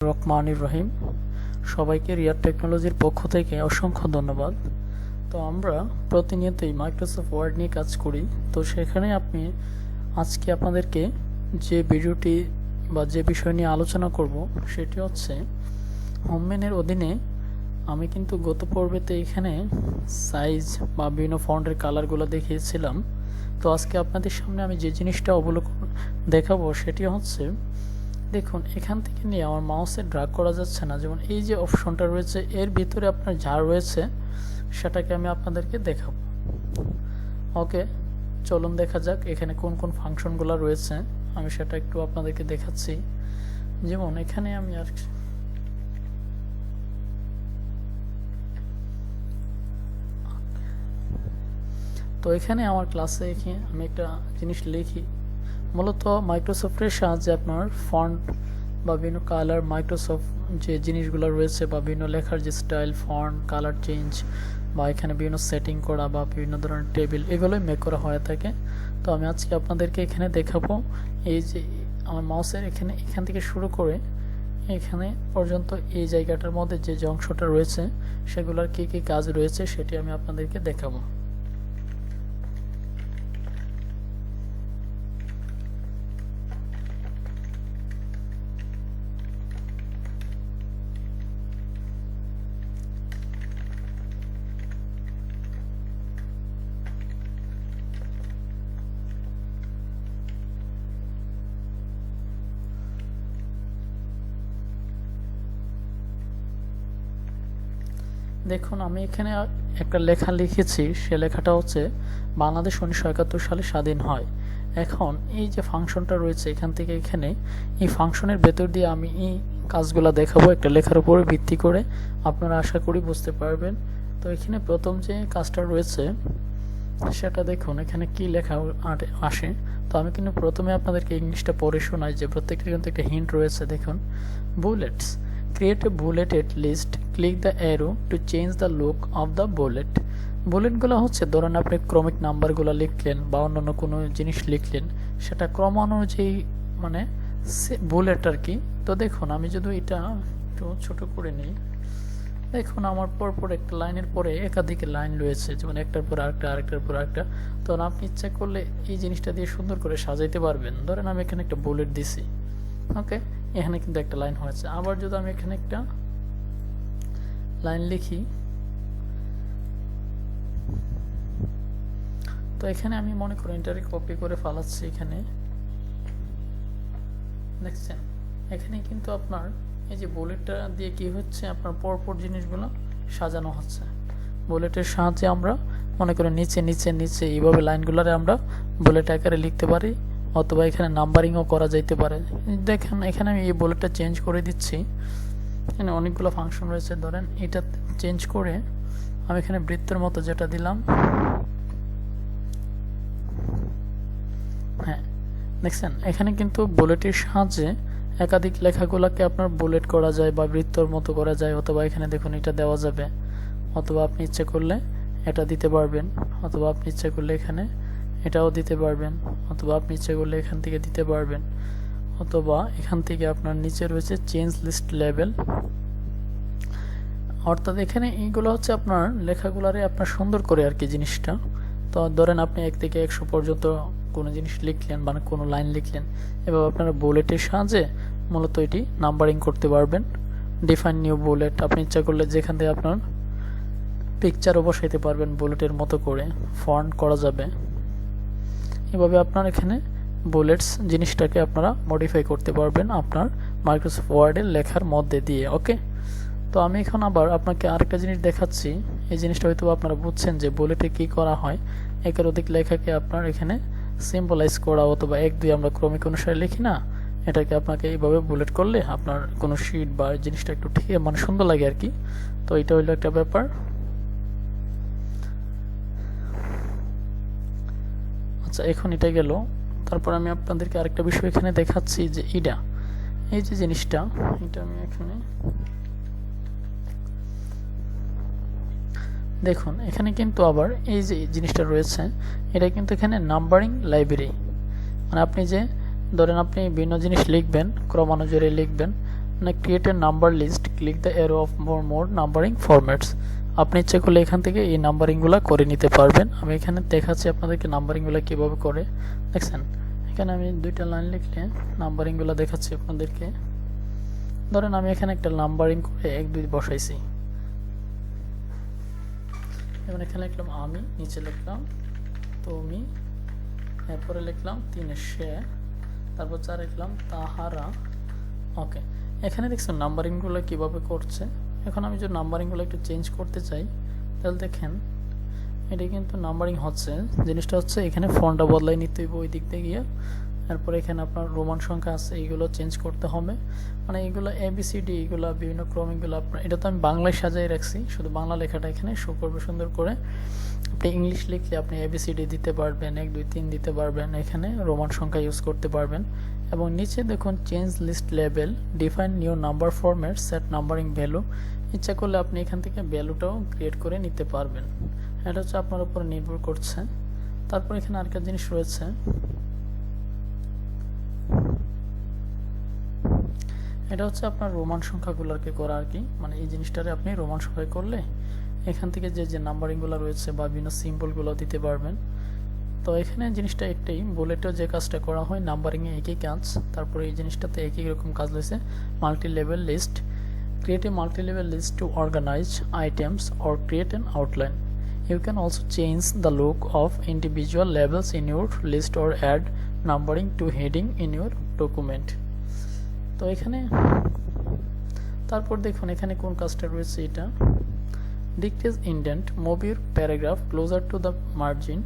রহমানির রহিম। সবাইকে রিয়াদ টেকনোলজির পক্ষ থেকে অসংখ্য ধন্যবাদ। তো আমরা প্রতিনিয়তই মাইক্রোসফট ওয়ার্ড নিয়ে কাজ করি। তো সেখানে আজকে আপনাদেরকে যে ভিডিওটি বা যে বিষয় নিয়ে আলোচনা করব সেটি হচ্ছে হোম মেনুর অধীনে আমি কিন্তু গত পর্বেতে এখানে সাইজ বা বিভিন্ন ফন্টের কালারগুলো দেখিয়েছিলাম। তো আজকে আপনাদের সামনে আমি যে জিনিসটা অবলোকন দেখাবো সেটি হচ্ছে, দেখুন এখান থেকে নিয়ে আমার মাউসে ড্র্যাগ করা যাচ্ছে না। যেমন এই যে অপশনটা রয়েছে এর ভিতরে আপনার যা রয়েছে সেটাকে আমি আপনাদেরকে দেখাবো। ওকে, চলুন দেখা যাক এখানে কোন কোন ফাংশনগুলো রয়েছে। আমি সেটা একটু আপনাদেরকে দেখাচ্ছি। যেমন এখানে আমি তো এখানে আমার ক্লাসে আমি একটা জিনিস লিখি। মূলত মাইক্রোসফটের সাহায্যে আপনার ফন্ট বা বিভিন্ন কালার, মাইক্রোসফট যে জিনিসগুলো রয়েছে বা বিভিন্ন লেখার যে স্টাইল, ফন্ট, কালার চেঞ্জ বা এখানে বিভিন্ন সেটিং করা বা বিভিন্ন ধরনের টেবিল, এগুলোই মেক করা হয়ে থাকে। তো আমি আজকে আপনাদেরকে এখানে দেখাবো এই যে আমার মাউসের এখান থেকে শুরু করে এখানে পর্যন্ত এই জায়গাটার মধ্যে যে অংশটা রয়েছে সেগুলোর কি কি কাজ রয়েছে সেটি আমি আপনাদেরকে দেখাবো। দেখুন আমি এখানে একটা লেখা লিখেছি, সে লেখাটা হচ্ছে বাংলাদেশ 1971 সালে স্বাধীন হয়। এখন এই যে ফাংশনটা রয়েছে এখান থেকে এখানে এই ফাংশনের ভেতর দিয়ে আমি এই কাজগুলো দেখাবো একটা লেখার উপরে ভিত্তি করে। আপনারা আশা করি বুঝতে পারবেন। তো এখানে প্রথম যে কাজটা রয়েছে সেটা দেখুন এখানে কি লেখা আসে। তো আমি কিন্তু প্রথমে আপনাদেরকে ইংলিশটা পড়ে শোনাই যে প্রত্যেকটা কিন্তু একটা হিন্ট রয়েছে। দেখুন, bullets, create a bulleted list, click the arrow to change the look of the bullet. বুলেটগুলো হচ্ছে ধরেন আপনি ক্রমিক নাম্বারগুলো লিখলেন বা অন্যান্য কোনো জিনিস লিখলেন, সেটা ক্রম অনুযায়ী মানে বুলেট আর কি। তো দেখুন আমি যদি এটা একটু ছোট করে নিই, দেখুন আমার পরপর একটা লাইনের পরে একাধিক লাইন রয়েছে, যেমন একটার পর আরেকটা, আরেকটার পর আরেকটা। তখন আপনি ইচ্ছা করলে এই জিনিসটা দিয়ে সুন্দর করে সাজাইতে পারবেন। ধরেন আমি এখানে একটা বুলেট দিছি, ওকে, এখানে কিন্তু একটা লাইন হয়েছে। আবার যদি আমি এখানে একটা লাইন লিখি, তো এখানে আমি মনে করি এটারে কপি করে ফালাচ্ছি। এখানে দেখছেন এখানে কিন্তু আপনার এই যে বুলেটটা দিয়ে কি হচ্ছে, আপনার পরপর জিনিসগুলো সাজানো হচ্ছে। বুলেটের সাহায্যে আমরা মনে করি নিচে নিচে নিচে এইভাবে লাইনগুলোরে আমরা বুলেট আকারে লিখতে পারি, অথবা এখানে নাম্বারিংও করা যাইতে পারে। দেখেন এখানে আমি এই বুলেটটা চেঞ্জ করে দিচ্ছি। এখানে অনেকগুলো ফাংশন রয়েছে। ধরেন এটা চেঞ্জ করে আমি এখানে বৃত্তের মতো যেটা দিলাম, হ্যাঁ দেখছেন এখানে কিন্তু বুলেটের সাহায্যে একাধিক লেখাগুলোকে আপনার বুলেট করা যায় বা বৃত্তর মতো করা যায়। অথবা এখানে দেখুন এটা দেওয়া যাবে, অথবা আপনি ইচ্ছে করলে এটা দিতে পারবেন, অথবা আপনি ইচ্ছে করলে এখানে এটাও দিতে পারবেন, অথবা আপনি ইচ্ছে করলে এখান থেকে দিতে পারবেন, অথবা এখান থেকে আপনার নিচে রয়েছে চেঞ্জ লিস্ট লেভেল। অর্থাৎ এখানে এইগুলো হচ্ছে আপনার লেখাগুলারে আপনার সুন্দর করে আর কি জিনিসটা। তো ধরেন আপনি 1 থেকে 100 পর্যন্ত কোনো জিনিস লিখলেন মানে কোনো লাইন লিখলেন, এভাবে আপনারা বুলেটের সাহায্যে মূলত এটি নাম্বারিং করতে পারবেন। ডিফাইন নিউ বুলেট, আপনি ইচ্ছা করলে যেখান থেকে আপনার পিকচারও বসাইতে পারবেন বুলেটের মতো করে, ফন্ট করা যাবে। এভাবে আপনার এখানে বুলেটস জিনিসটাকে আপনারা মডিফাই করতে পারবেন আপনার মাইক্রোসফট ওয়ার্ডের লেখার মধ্যে দিয়ে। ওকে, তো আমি এখন আবার আপনাকে আরেকটা জিনিস দেখাচ্ছি। এই জিনিসটা হয়তো আপনারা বুঝছেন যে বুলেটে কি করা হয়। একের অধিক লেখাকে আপনার এখানে সিম্বলাইজ করা, অথবা 1 2 আমরা ক্রমিক অনুসারে লিখি না, এটাকে আপনাকে এইভাবে বুলেট করলে আপনার কোনো শিট বা জিনিসটা একটু ঠিক মানে সুন্দর লাগে আর কি। তো এটা হইলো একটা ব্যাপার। আচ্ছা, এখন এটা গেল। তারপর আমি আপনাদেরকে আরেকটা বিষয় এখানে দেখাচ্ছি যে এই যে জিনিসটা, এটা আমি এখানে দেখুন এখানে কিন্তু আবার এই যে জিনিসটা রয়েছে এটা কিন্তু এখানে নাম্বারিং লাইব্রেরি। মানে আপনি যে ধরেন আপনি বিভিন্ন জিনিস লিখবেন, ক্রমানুসারে লিখবেন, না create a number list, click the arrow of more numbering formats. আপনি ইচ্ছে করলে এখান থেকে এই নাম্বারিংগুলো করে নিতে পারবেন। আমি এখানে দেখাচ্ছি আপনাদেরকে নাম্বারিংগুলো কীভাবে করে। দেখছেন এখানে আমি 2টা লাইন লিখলে নাম্বারিংগুলো দেখাচ্ছি আপনাদেরকে। ধরেন আমি এখানে একটা নাম্বারিং করে 1 2 বসাইছি, এবং এখানে লিখলাম আমি, নিচে লিখলাম তুমি, এরপরে লিখলাম 3 সে, তারপর 4 লিখলাম তাহারা। ওকে, এখানে দেখছেন নাম্বারিংগুলো কিভাবে করছে। এখন আমি যদি নাম্বারিংগুলো একটু চেঞ্জ করতে চাই, তাহলে দেখেন এটা কিন্তু নাম্বারিং হচ্ছে। জিনিসটা হচ্ছে এখানে ফন্টটা বদলাই নিতে হইব ওই দিক দিয়ে গিয়ে। তারপরে এখানে আপনার রোমান সংখ্যা আছে, এইগুলো চেঞ্জ করতে হবে। মানে এইগুলো ABCD, এইগুলো বিভিন্ন ক্রমিকগুলো আপনার, এটা তো আমি বাংলায় সাজাই রাখছি, শুধু বাংলা লেখাটা এখানে শো করবে সুন্দর করে। আপনি ইংলিশ লিখলে আপনি ABCD দিতে পারবেন, 1 2 3 দিতে পারবেন, এখানে রোমান সংখ্যা ইউজ করতে পারবেন। এবং নিচে দেখুন চেঞ্জ লিস্ট লেবেল, define new number format, set numbering value. ইচ্ছা করলে আপনি এখান থেকে ভ্যালুটাও ক্রিয়েট করে নিতে পারবেন। এটা হচ্ছে আপনার উপর নির্ভর করছে। তারপর এখানে আরেকটা জিনিস রয়েছে, এটা হচ্ছে আপনার রোমান সংখ্যাগুলোকে করা আর কি। মানে এই জিনিসটারে আপনি রোমান সংখ্যায় করলে এখান থেকে যে নাম্বারিংগুলো রয়েছে বা বিভিন্ন সিম্বলগুলো দিতে পারবেন। তো এখানে জিনিসটা একটাই, বুলেটও যে কাজটা করা হয় নাম্বারিংয়ে একই কাজ। তারপরে এই জিনিসটাতে একই রকম কাজ রয়েছে, multi level list, create a multi level list to organise items or create an outline. You can also change the look of individual labels in your list or add numbering to heading in your document. তো এখানে তারপর দেখুন এখানে কোন কাজটা রয়েছে, এটা decrease indent, move your paragraph closer to the margin.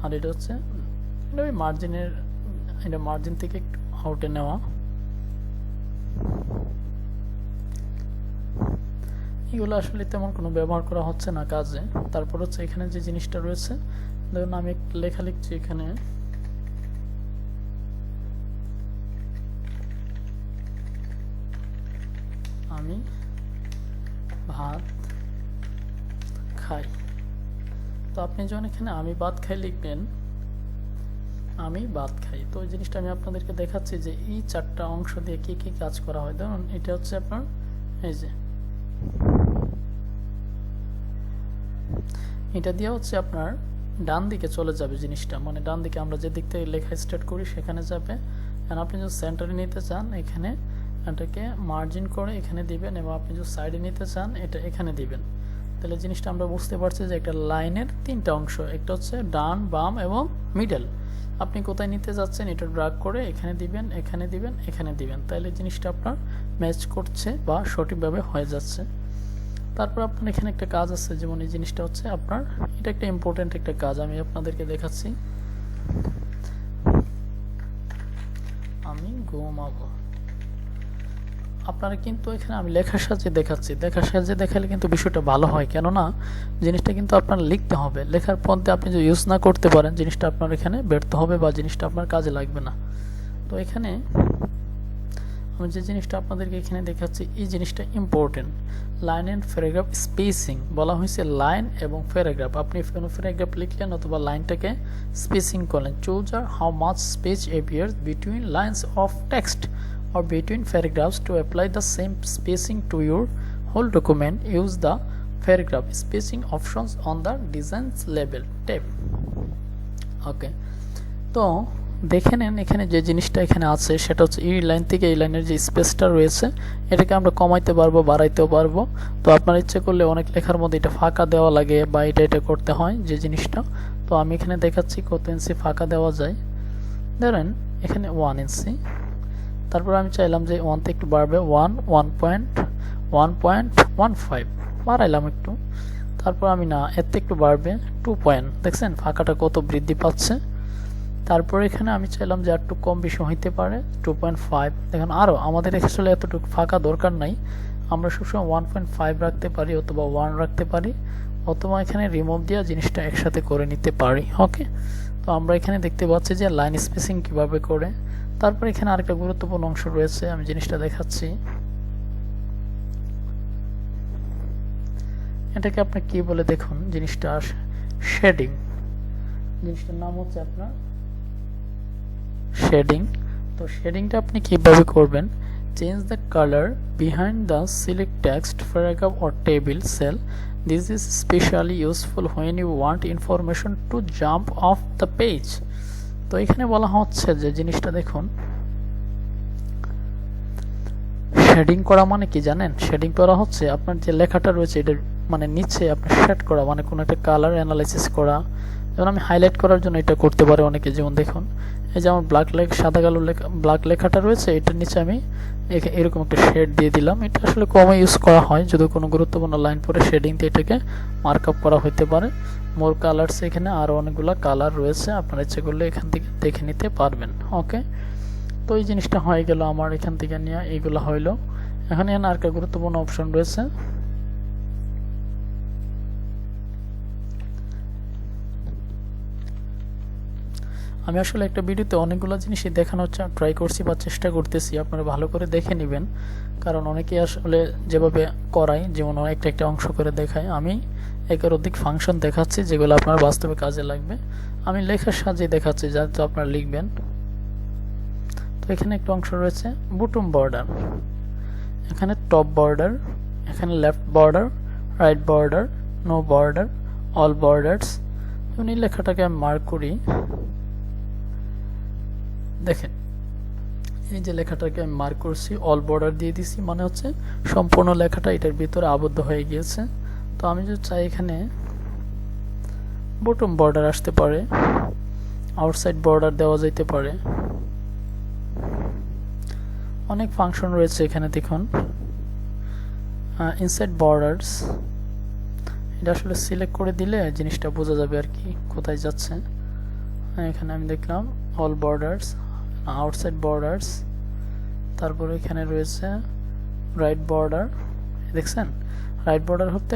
আর এটা হচ্ছে এটা ওই মার্জিনের, এটা মার্জিন থেকে একটু আউটে নেওয়া। এগুলো আসলে তেমন কোনো ব্যবহার করা হচ্ছে না কাজে। তারপর হচ্ছে এখানে যে জিনিসটা রয়েছে, ধরুন আমি লেখা লিখছি এখানে, আমি ভাত খাই। তো আপনি যখন এখানে আমি ভাত খাই লিখবেন, আমি ভাত খাই, তো ওই জিনিসটা আমি আপনাদেরকে দেখাচ্ছি যে এই 4টা অংশ দিয়ে কি কি কাজ করা হয়। ধরুন এটা হচ্ছে আপনার এই যে এটা দিয়ে হচ্ছে আপনার ডান দিকে চলে যাবে জিনিসটা, মানে ডান দিকে আমরা যে দিক থেকে লেখা স্টার্ট করি সেখানে যাবে। আর আপনি যদি সেন্টারে নিতে চান এখানে এটাকে মার্জিন করে এখানে দিবেন, এবং আপনি যদি সাইডে নিতে চান এটা এখানে দিবেন। তাহলে জিনিসটা আমরা বুঝতে পারছি যে একটা লাইনের 3টা অংশ, একটা হচ্ছে ডান, বাম এবং মিডল। আপনি কোথায় নিতে যাচ্ছেন এটা ড্র্যাগ করে এখানে দিবেন, এখানে দিবেন, এখানে দিবেন, তাহলে জিনিসটা আপনার ম্যাচ করছে বা সঠিকভাবে হয়ে যাচ্ছে। তারপর আপনার এখানে একটা কাজ আছে, যেমন এই জিনিসটা হচ্ছে আপনার, এটা একটা ইম্পর্টেন্ট একটা কাজ, আমি আপনাদেরকে দেখাচ্ছি। আমি ঘুমাবো। আপনারা কিন্তু এখানে আমি লেখার সাহায্যে দেখাচ্ছি, লেখার সাহায্যে দেখালে কিন্তু বিষয়টা ভালো হয়, কেননা জিনিসটা কিন্তু আপনার লিখতে হবে। লেখার পথে আপনি যদি ইউজ না করতে পারেন জিনিসটা আপনার এখানে ব্যর্থ হবে বা জিনিসটা আপনার কাজে লাগবে না। তো এখানে আমি যে জিনিসটা আপনাদেরকে এখানে দেখাচ্ছি এই জিনিসটা important. Line and paragraph spacing বলা হয়েছে, লাইন এবং প্যারাগ্রাফ, আপনি কোনো প্যারাগ্রাফ লিখলেন অথবা লাইনটাকে স্পেসিং করলেন। চুজ আর how much space appears between lines of text or between paragraphs. To apply the same spacing to your whole document, use the paragraph spacing options on the designs label tab. ওকে, তো দেখে নেন এখানে যে জিনিসটা এখানে আছে সেটা হচ্ছে এই লাইন থেকে এই লাইনের যে স্পেসটা রয়েছে এটাকে আমরা কমাইতে পারবো, বাড়াইতেও পারবো। তো আপনার ইচ্ছে করলে অনেক লেখার মধ্যে এটা ফাঁকা দেওয়া লাগে বা এটা করতে হয় যে জিনিসটা। তো আমি এখানে দেখাচ্ছি কত ইঞ্চি ফাঁকা দেওয়া যায়। ধরেন এখানে 1 ইঞ্চি, তারপর আমি চাইলাম যে 1 থেকে একটু বাড়বে, 1.15 বাড়াইলাম একটু। তারপর আমি না এর থেকে একটু বাড়বে 2 পয়েন্ট, দেখছেন ফাঁকাটা কত বৃদ্ধি পাচ্ছে। তারপর এখানে আমি চাইলাম যে একটু কম বেশি হইতে পারে 2.5, দেখেন আরও আমাদের আসলে এতটুকু ফাঁকা দরকার নাই, আমরা সবসময় 1.5 রাখতে পারি অথবা 1 রাখতে পারি, অথবা এখানে রিমুভ দেওয়া জিনিসটা একসাথে করে নিতে পারি। ওকে, তো আমরা এখানে দেখতে পাচ্ছি যে লাইন স্পেসিং কিভাবে করে। তারপর এখানে আরেকটা গুরুত্বপূর্ণ অংশ রয়েছে, আমি জিনিসটা দেখাচ্ছি। এটাকে আপনি কি বলে দেখুন, জিনিসটা শেডিং, জিনিসটার নাম হচ্ছে আপনার শেডিং। তো শেডিংটা আপনি কিভাবে করবেন, change the color behind the select text paragraph or table cell. This is especially useful when you want information to jump off the page. তো এখানে বলা হচ্ছে যে জিনিসটা দেখুন, শেডিং করা মানে কি জানেন? শেডিং করা হচ্ছে আপনার যে লেখাটা রয়েছে এটার মানে নিচে আপনার শেড করা, মানে কোনো একটা কালার অ্যানালাইসিস করা। যেমন আমি হাইলাইট করার জন্য এটা করতে পারে অনেকে। যেমন দেখুন, এই যে আমার সাদা কালো ব্ল্যাক লেখাটা রয়েছে, এটার নিচে আমি এরকম একটা শেড দিয়ে দিলাম। এটা আসলে কমই ইউজ করা হয়, যদি কোনো গুরুত্বপূর্ণ লাইন পরে শেডিং দিয়ে এটাকে মার্কআপ করা হতে পারে। মোর কালার্স, এখানে আরও অনেকগুলো কালার রয়েছে, আপনারা ইচ্ছে করলে এখান থেকে দেখে নিতে পারবেন। ওকে, তো এই জিনিসটা হয়ে গেল আমার এখান থেকে নিয়ে, এইগুলো হইলো। এখানে আর একটা গুরুত্বপূর্ণ অপশন রয়েছে, আমি আসলে একটা ভিডিওতে অনেকগুলো জিনিসই দেখানোর ট্রাই করছি বা চেষ্টা করতেছি, আপনারা ভালো করে দেখে নেবেন। কারণ অনেকেই আসলে যেভাবে করায়, যেমন একটা একটা অংশ করে দেখায়, আমি একের অধিক ফাংশন দেখাচ্ছি যেগুলো আপনার বাস্তবে কাজে লাগবে। আমি লেখার সাহায্যে দেখাচ্ছি যাতে আপনারা লিখবেন। তো এখানে একটা অংশ রয়েছে বটম বর্ডার, এখানে টপ বর্ডার, এখানে left border, right border, no border, all borders. এই লেখাটাকে আমি মার্ক করি, দেখেন এই যে লেখাটাকে আমি মার্ক করছি, অল বর্ডার দিয়ে দিছি, মানে হচ্ছে সম্পূর্ণ লেখাটা এটার ভিতরে আবদ্ধ হয়ে গিয়েছে। তো আমি যদি চাই এখানে বটম বর্ডার আসতে পারে, আউটসাইড বর্ডার দেওয়া যেতে পারে, অনেক ফাংশন রয়েছে এখানে। দেখুন ইনসাইড বর্ডার্স, এটা আসলে সিলেক্ট করে দিলে জিনিসটা বোঝা যাবে আর কি কোথায় যাচ্ছে। এখানে আমি দেখলাম অল বর্ডার্স, আউটসাইড বর্ডার্স, তারপরে এখানে রয়েছে রাইট বর্ডার। দেখছেন, রাইট বর্ডার হতে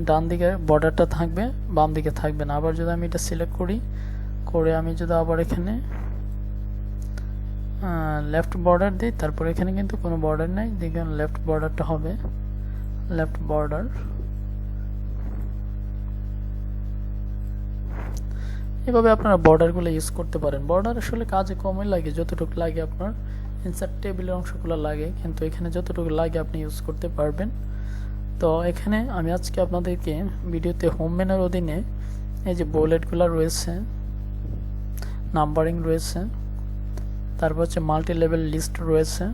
ডান দিকে বর্ডারটা থাকবে, বাম দিকে থাকবে না। আবার যদি আমি এটা সিলেক্ট করে আমি যদি আবার এখানে লেফট বর্ডার দিই, তারপরে এখানে কিন্তু কোনো বর্ডার নাই, দেখুন লেফট বর্ডারটা হবে লেফট বর্ডার। এভাবে আপনারা বর্ডারগুলো ইউজ করতে পারেন। বর্ডার আসলে কাজে কমই লাগে, যতটুকু লাগে আপনার ইনসার্ট টেবিলের অংশগুলো লাগে, কিন্তু এখানে যতটুকু লাগে আপনি ইউজ করতে পারবেন। তো এখানে আমি আজকে আপনাদেরকে ভিডিওতে হোম মেনুর অধীনে এই যে বুলেটগুলো রয়েছে, নাম্বারিং রয়েছে, তারপর হচ্ছে মাল্টি লেভেল লিস্ট রয়েছে,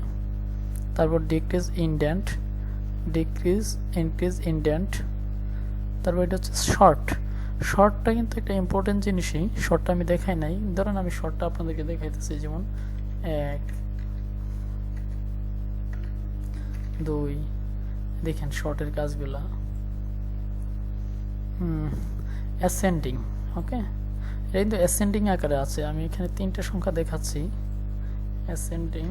তারপর ডিক্রিজ ইনডেন্ট, ইনক্রিজ ইনডেন্ট, তারপর এটা হচ্ছে শর্টটা কিন্তু একটা ইম্পর্টেন্ট জিনিসই। শর্টটা আমি দেখাই নাই, ধরেন আমি শর্টটা আপনাদেরকে দেখাইতেছি। যেমন 1 2, দেখেন শর্টের কাজগুলা অ্যাসেন্ডিং। ওকে, এটা কিন্তু অ্যাসেন্ডিং আকারে আছে। আমি এখানে 3টে সংখ্যা দেখাচ্ছি। অ্যাসেন্ডিং,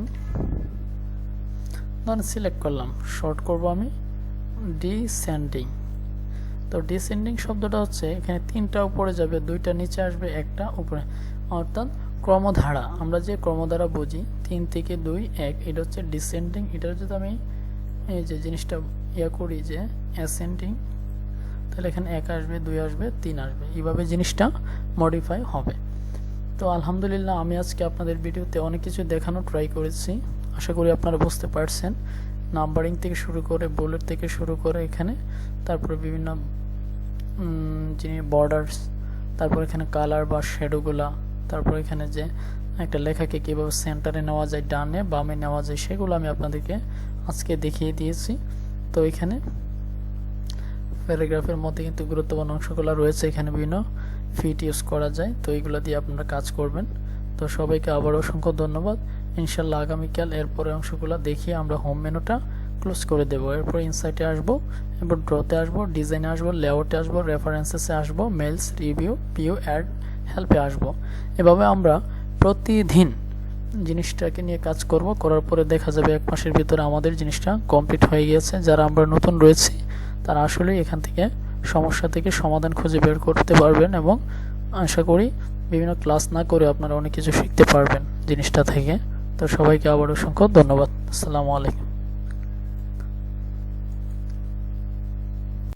ধরেন সিলেক্ট করলাম, শর্ট করব আমি ডিসেন্ডিং। তো ডিসেন্ডিং শব্দটা হচ্ছে এখানে 3টা উপরে যাবে, 2টা নিচে আসবে, 1টা উপরে, অর্থাৎ ক্রমধারা। আমরা যে ক্রমধারা বুঝি 3 থেকে 2 1, এটা হচ্ছে ডিসেন্ডিং। এটা যদি আমি এই যে জিনিসটা করি যে অ্যাসেন্ডিং, তাহলে এখানে 1 আসবে, 2 আসবে, 3 আসবে, এইভাবে জিনিসটা মডিফাই হবে। তো আলহামদুলিল্লাহ আমি আজকে আপনাদের ভিডিওতে অনেক কিছু দেখানো ট্রাই করেছি, আশা করি আপনারা বুঝতে পারছেন। নাম্বারিং থেকে শুরু করে, বুলেট থেকে শুরু করে এখানে, তারপরে বিভিন্ন বর্ডার্স, তারপর এখানে কালার বা শ্যাডোগুলা, তারপর এখানে যে একটা লেখাকে কীভাবে সেন্টারে নেওয়া যায়, ডানে বামে নেওয়া যায়, সেগুলো আমি আপনাদেরকে আজকে দেখিয়ে দিয়েছি। তো এখানে প্যারাগ্রাফের মধ্যে কিন্তু গুরুত্বপূর্ণ অংশগুলো রয়েছে, এখানে বিভিন্ন ফিট ইউজ করা যায়। তো এইগুলো দিয়ে আপনারা কাজ করবেন। তো সবাইকে আবার অসংখ্য ধন্যবাদ। ইনশাল্লাহ আগামীকাল এরপরে অংশগুলো দেখিয়ে আমরা হোম মেনুটা ক্লোজ করে দেবো। এরপর ইনসাইটে আসবো, এরপর ড্রতে আসবো, ডিজাইনে আসবো, লেআউটে আসবো, রেফারেন্সেসে আসবো, মেলস, রিভিউ, পিউ, অ্যাড, হেল্পে আসবো। এভাবে আমরা প্রতিদিন জিনিসটাকে নিয়ে কাজ করব। করার পরে দেখা যাবে 1 মাসের ভিতরে আমাদের জিনিসটা কমপ্লিট হয়ে গিয়েছে। যারা আমরা নতুন রয়েছি তারা আসলে এখান থেকে সমস্যা থেকে সমাধান খুঁজে বের করতে পারবেন, এবং আশা করি বিভিন্ন ক্লাস না করে আপনারা অনেক কিছু শিখতে পারবেন জিনিসটা থেকে। তো সবাইকে আবার অসংখ্য ধন্যবাদ। আসসালামু আলাইকুম।